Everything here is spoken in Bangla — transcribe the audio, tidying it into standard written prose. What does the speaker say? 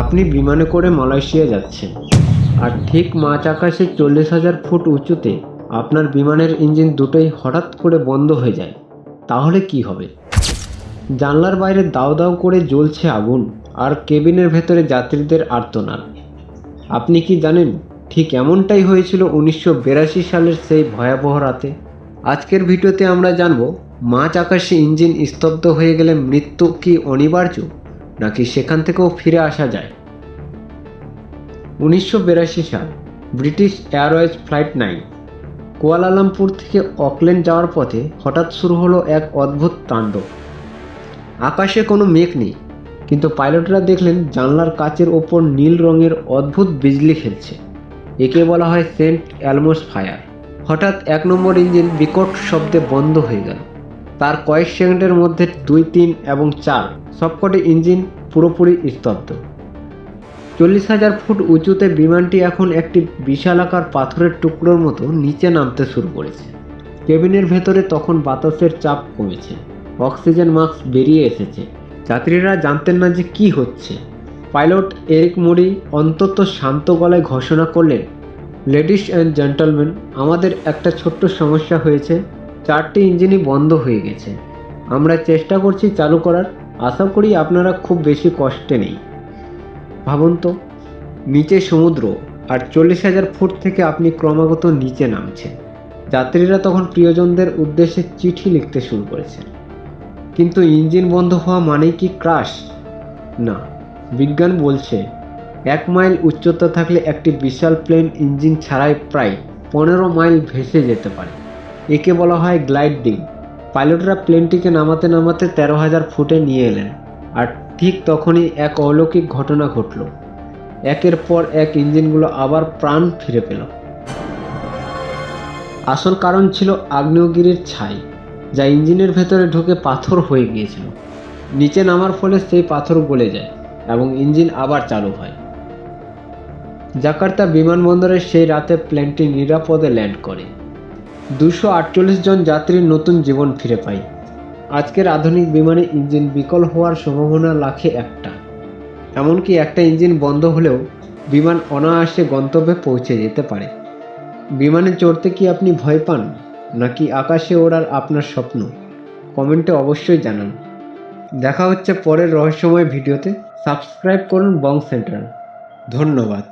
আপনি বিমানে করে মালয়েশিয়া যাচ্ছেন, আর ঠিক মাঝ আকাশে 40,000 ফুট উঁচুতে আপনার বিমানের ইঞ্জিন দুটোই হঠাৎ করে বন্ধ হয়ে যায়। তাহলে কি হবে? জানলার বাইরে দাউ দাউ করে জ্বলছে আগুন, আর কেবিনের ভেতরে যাত্রীদের আর্তনাদ। আপনি কি জানেন ঠিক এমনটাই হয়েছিল 1982 সালের সেই ভয়াবহ রাতে? আজকের ভিডিওতে আমরা জানব, মাঝ আকাশে ইঞ্জিন স্তব্ধ হয়ে গেলে মৃত্যু কি অনিবার্য, নাকি সেখান থেকেও ফিরে আসা যায়। 1982 সাল, ব্রিটিশ এয়ারওয়েজ ফ্লাইট 9 কুয়ালালামপুর থেকে অকল্যান্ড যাওয়ার পথে হঠাৎ শুরু হলো এক অদ্ভুত তাণ্ডব। আকাশে কোনো মেঘ নেই, কিন্তু পাইলটরা দেখলেন জানলার কাচের ওপর নীল রঙের অদ্ভুত বিজলি খেলছে। একে বলা হয় সেন্ট অ্যালমোস ফায়ার। হঠাৎ 1 নম্বর ইঞ্জিন বিকট শব্দে বন্ধ হয়ে গেল। তার কয়েক সেকেন্ডের মধ্যে 2, 3 এবং 4 সবকটি ইঞ্জিন পুরোপুরি স্তব্ধ। 40,000 ফুট উঁচুতে বিমানটি এখন একটি বিশালাকার পাথরের টুকরোর মতো নিচে নামতে শুরু করেছে। কেবিনের ভেতরে তখন বাতাসের চাপ কমেছে, অক্সিজেন মাস্ক বেরিয়ে এসেছে। যাত্রীরা জানতেন না যে কি হচ্ছে। পাইলট এরিক মুরি অন্তত শান্ত গলায় ঘোষণা করলেন, লেডিস অ্যান্ড জেন্টলম্যান, আমাদের একটা ছোট্ট সমস্যা হয়েছে। 4টি ইঞ্জিনই বন্ধ হয়ে গেছে। আমরা চেষ্টা করছি চালু করার, আশা করি আপনারা খুব বেশি কষ্টে নেই। ভাবুন তো, নিচে সমুদ্র, আর 40,000 ফুট থেকে আপনি ক্রমাগত নিচে নামছেন। যাত্রীরা তখন প্রিয়জনদের উদ্দেশ্যে চিঠি লিখতে শুরু করেছেন। কিন্তু ইঞ্জিন বন্ধ হওয়া মানেই কি ক্রাশ? না, বিজ্ঞান বলছে 1 মাইল উচ্চতা থাকলে একটি বিশাল প্লেন ইঞ্জিন ছাড়াই প্রায় 15 মাইল ভেসে যেতে পারে। একে বলা হয় গ্লাইডিং। পাইলটরা প্লেনটিকে নামাতে নামাতে 13,000 ফুটে নিয়ে এলেন, আর ঠিক তখনই এক অলৌকিক ঘটনা ঘটল। একের পর এক ইঞ্জিনগুলো আবার প্রাণ ফিরে পেল। আসল কারণ ছিল আগ্নেয়গিরির ছাই, যা ইঞ্জিনের ভেতরে ঢুকে পাথর হয়ে গিয়েছিল। নিচে নামার ফলে সেই পাথর গলে যায় এবং ইঞ্জিন আবার চালু হয়। জাকার্তা বিমানবন্দরে সেই রাতে প্লেনটি নিরাপদে ল্যান্ড করে। 248 জন যাত্রীর নতুন জীবন ফিরে পায়। আজকের আধুনিক বিমানে ইঞ্জিন বিকল হওয়ার সম্ভাবনা লাখে একটা। এমনকি একটা ইঞ্জিন বন্ধ হলেও বিমান অনায়াসে গন্তব্যে পৌঁছে যেতে পারে। বিমানে চড়তে কি আপনি ভয় পান, নাকি আকাশে ওড়ার আপনার স্বপ্ন? কমেন্টে অবশ্যই জানান। দেখা হচ্ছে পরের রহস্যময় ভিডিওতে। সাবস্ক্রাইব করুন বং সেন্ট্রাল। ধন্যবাদ।